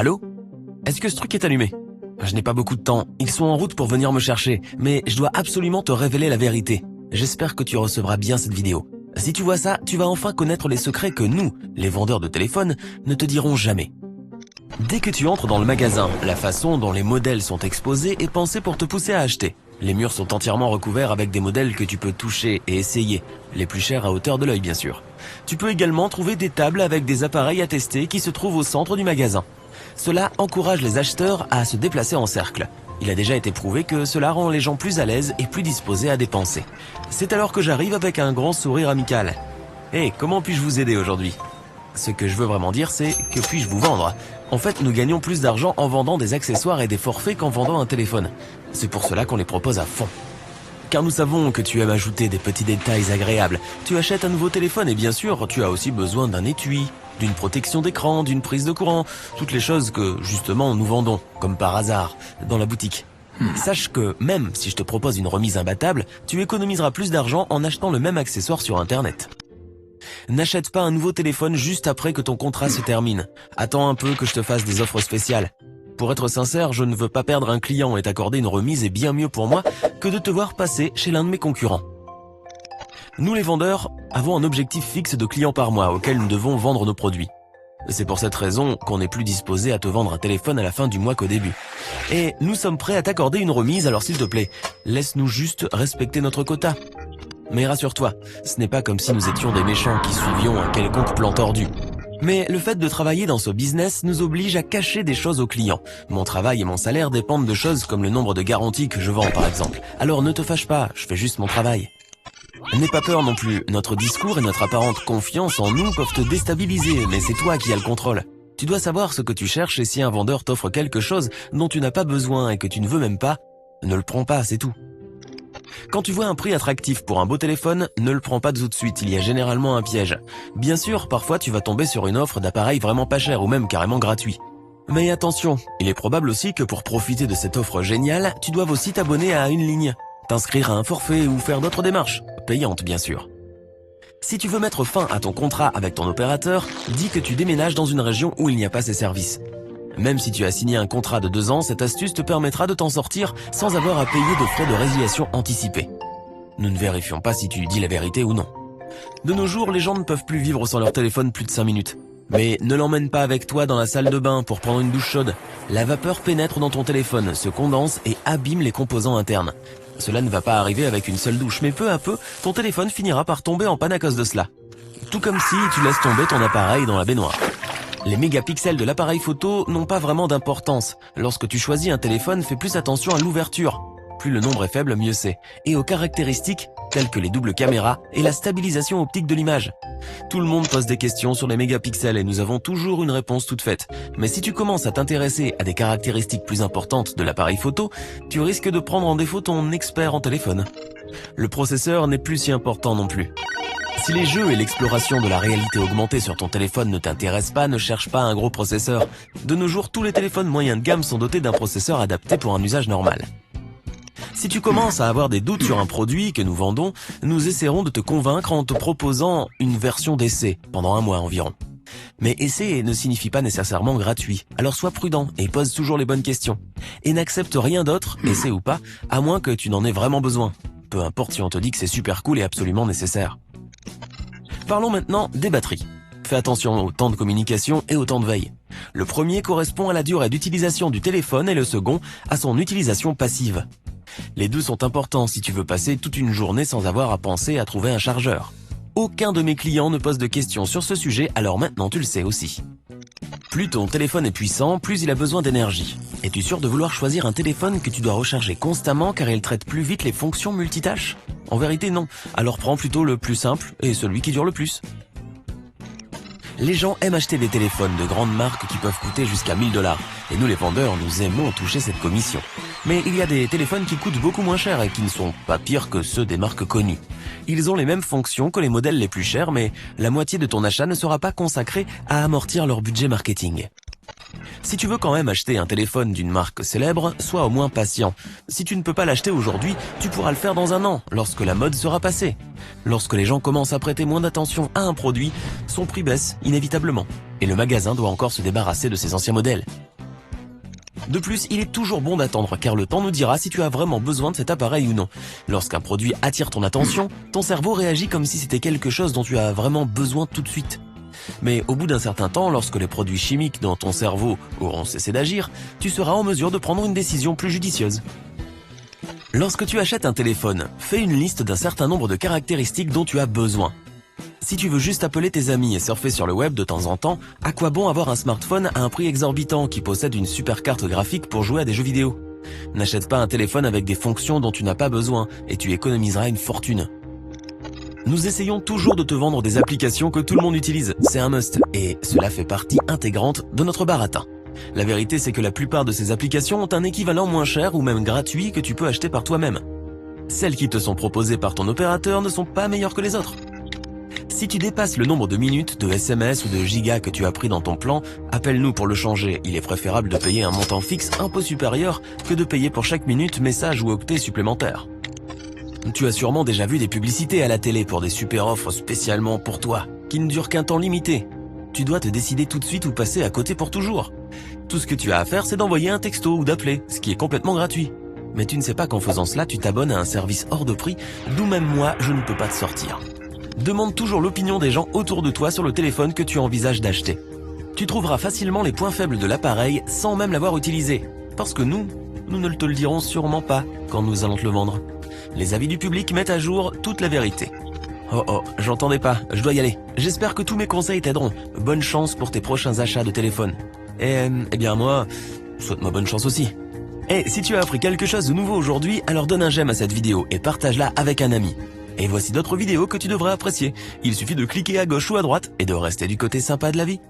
Allô? Est-ce que ce truc est allumé? Je n'ai pas beaucoup de temps, ils sont en route pour venir me chercher, mais je dois absolument te révéler la vérité. J'espère que tu recevras bien cette vidéo. Si tu vois ça, tu vas enfin connaître les secrets que nous, les vendeurs de téléphones, ne te dirons jamais. Dès que tu entres dans le magasin, la façon dont les modèles sont exposés est pensée pour te pousser à acheter. Les murs sont entièrement recouverts avec des modèles que tu peux toucher et essayer, les plus chers à hauteur de l'œil bien sûr. Tu peux également trouver des tables avec des appareils à tester qui se trouvent au centre du magasin. Cela encourage les acheteurs à se déplacer en cercle. Il a déjà été prouvé que cela rend les gens plus à l'aise et plus disposés à dépenser. C'est alors que j'arrive avec un grand sourire amical. Hey, comment puis-je vous aider aujourd'hui? Ce que je veux vraiment dire, c'est que puis-je vous vendre? En fait, nous gagnons plus d'argent en vendant des accessoires et des forfaits qu'en vendant un téléphone. C'est pour cela qu'on les propose à fond. Car nous savons que tu aimes ajouter des petits détails agréables. Tu achètes un nouveau téléphone et bien sûr, tu as aussi besoin d'un étui, d'une protection d'écran, d'une prise de courant, toutes les choses que, justement, nous vendons, comme par hasard, dans la boutique. Sache que, même si je te propose une remise imbattable, tu économiseras plus d'argent en achetant le même accessoire sur Internet. N'achète pas un nouveau téléphone juste après que ton contrat se termine. Attends un peu que je te fasse des offres spéciales. Pour être sincère, je ne veux pas perdre un client et t'accorder une remise est bien mieux pour moi que de te voir passer chez l'un de mes concurrents. Nous les vendeurs avons un objectif fixe de clients par mois auquel nous devons vendre nos produits. C'est pour cette raison qu'on n'est plus disposé à te vendre un téléphone à la fin du mois qu'au début. Et nous sommes prêts à t'accorder une remise, alors s'il te plaît, laisse-nous juste respecter notre quota. Mais rassure-toi, ce n'est pas comme si nous étions des méchants qui suivions un quelconque plan tordu. Mais le fait de travailler dans ce business nous oblige à cacher des choses aux clients. Mon travail et mon salaire dépendent de choses comme le nombre de garanties que je vends par exemple. Alors ne te fâche pas, je fais juste mon travail. N'aie pas peur non plus, notre discours et notre apparente confiance en nous peuvent te déstabiliser, mais c'est toi qui as le contrôle. Tu dois savoir ce que tu cherches et si un vendeur t'offre quelque chose dont tu n'as pas besoin et que tu ne veux même pas, ne le prends pas, c'est tout. Quand tu vois un prix attractif pour un beau téléphone, ne le prends pas tout de suite, il y a généralement un piège. Bien sûr, parfois tu vas tomber sur une offre d'appareil vraiment pas cher ou même carrément gratuit. Mais attention, il est probable aussi que pour profiter de cette offre géniale, tu doives aussi t'abonner à une ligne, t'inscrire à un forfait ou faire d'autres démarches, payantes bien sûr. Si tu veux mettre fin à ton contrat avec ton opérateur, dis que tu déménages dans une région où il n'y a pas ces services. Même si tu as signé un contrat de 2 ans, cette astuce te permettra de t'en sortir sans avoir à payer de frais de résiliation anticipés. Nous ne vérifions pas si tu dis la vérité ou non. De nos jours, les gens ne peuvent plus vivre sans leur téléphone plus de 5 minutes. Mais ne l'emmène pas avec toi dans la salle de bain pour prendre une douche chaude. La vapeur pénètre dans ton téléphone, se condense et abîme les composants internes. Cela ne va pas arriver avec une seule douche, mais peu à peu, ton téléphone finira par tomber en panne à cause de cela. Tout comme si tu laisses tomber ton appareil dans la baignoire. Les mégapixels de l'appareil photo n'ont pas vraiment d'importance. Lorsque tu choisis un téléphone, fais plus attention à l'ouverture. Plus le nombre est faible, mieux c'est. Et aux caractéristiques, telles que les doubles caméras et la stabilisation optique de l'image. Tout le monde pose des questions sur les mégapixels et nous avons toujours une réponse toute faite. Mais si tu commences à t'intéresser à des caractéristiques plus importantes de l'appareil photo, tu risques de prendre en défaut ton expert en téléphone. Le processeur n'est plus si important non plus. Si les jeux et l'exploration de la réalité augmentée sur ton téléphone ne t'intéressent pas, ne cherche pas un gros processeur. De nos jours, tous les téléphones moyens de gamme sont dotés d'un processeur adapté pour un usage normal. Si tu commences à avoir des doutes sur un produit que nous vendons, nous essaierons de te convaincre en te proposant une version d'essai pendant 1 mois environ. Mais essai ne signifie pas nécessairement gratuit, alors sois prudent et pose toujours les bonnes questions. Et n'accepte rien d'autre, essai ou pas, à moins que tu n'en aies vraiment besoin. Peu importe si on te dit que c'est super cool et absolument nécessaire. Parlons maintenant des batteries. Fais attention au temps de communication et au temps de veille. Le premier correspond à la durée d'utilisation du téléphone et le second à son utilisation passive. Les deux sont importants si tu veux passer toute une journée sans avoir à penser à trouver un chargeur. Aucun de mes clients ne pose de questions sur ce sujet, alors maintenant tu le sais aussi. Plus ton téléphone est puissant, plus il a besoin d'énergie. Es-tu sûr de vouloir choisir un téléphone que tu dois recharger constamment car il traite plus vite les fonctions multitâches? En vérité non, alors prends plutôt le plus simple et celui qui dure le plus. Les gens aiment acheter des téléphones de grandes marques qui peuvent coûter jusqu'à 1 000 $. Et nous les vendeurs, nous aimons toucher cette commission. Mais il y a des téléphones qui coûtent beaucoup moins cher et qui ne sont pas pires que ceux des marques connues. Ils ont les mêmes fonctions que les modèles les plus chers, mais la moitié de ton achat ne sera pas consacrée à amortir leur budget marketing. Si tu veux quand même acheter un téléphone d'une marque célèbre, sois au moins patient. Si tu ne peux pas l'acheter aujourd'hui, tu pourras le faire dans 1 an, lorsque la mode sera passée. Lorsque les gens commencent à prêter moins d'attention à un produit, son prix baisse inévitablement. Et le magasin doit encore se débarrasser de ses anciens modèles. De plus, il est toujours bon d'attendre car le temps nous dira si tu as vraiment besoin de cet appareil ou non. Lorsqu'un produit attire ton attention, ton cerveau réagit comme si c'était quelque chose dont tu as vraiment besoin tout de suite. Mais au bout d'un certain temps, lorsque les produits chimiques dans ton cerveau auront cessé d'agir, tu seras en mesure de prendre une décision plus judicieuse. Lorsque tu achètes un téléphone, fais une liste d'un certain nombre de caractéristiques dont tu as besoin. Si tu veux juste appeler tes amis et surfer sur le web de temps en temps, à quoi bon avoir un smartphone à un prix exorbitant qui possède une super carte graphique pour jouer à des jeux vidéo? N'achète pas un téléphone avec des fonctions dont tu n'as pas besoin et tu économiseras une fortune. Nous essayons toujours de te vendre des applications que tout le monde utilise, c'est un must, et cela fait partie intégrante de notre baratin. La vérité, c'est que la plupart de ces applications ont un équivalent moins cher ou même gratuit que tu peux acheter par toi-même. Celles qui te sont proposées par ton opérateur ne sont pas meilleures que les autres. Si tu dépasses le nombre de minutes, de SMS ou de gigas que tu as pris dans ton plan, appelle-nous pour le changer. Il est préférable de payer un montant fixe un peu supérieur que de payer pour chaque minute, message ou octet supplémentaire. Tu as sûrement déjà vu des publicités à la télé pour des super offres spécialement pour toi, qui ne durent qu'un temps limité. Tu dois te décider tout de suite ou passer à côté pour toujours. Tout ce que tu as à faire, c'est d'envoyer un texto ou d'appeler, ce qui est complètement gratuit. Mais tu ne sais pas qu'en faisant cela, tu t'abonnes à un service hors de prix, d'où même moi, je ne peux pas te sortir. Demande toujours l'opinion des gens autour de toi sur le téléphone que tu envisages d'acheter. Tu trouveras facilement les points faibles de l'appareil sans même l'avoir utilisé. Parce que nous ne te le dirons sûrement pas quand nous allons te le vendre. Les avis du public mettent à jour toute la vérité. Oh, j'entendais pas, je dois y aller. J'espère que tous mes conseils t'aideront. Bonne chance pour tes prochains achats de téléphone. Et, eh bien moi, souhaite-moi bonne chance aussi. Et si tu as appris quelque chose de nouveau aujourd'hui, alors donne un j'aime à cette vidéo et partage-la avec un ami. Et voici d'autres vidéos que tu devrais apprécier. Il suffit de cliquer à gauche ou à droite et de rester du côté sympa de la vie.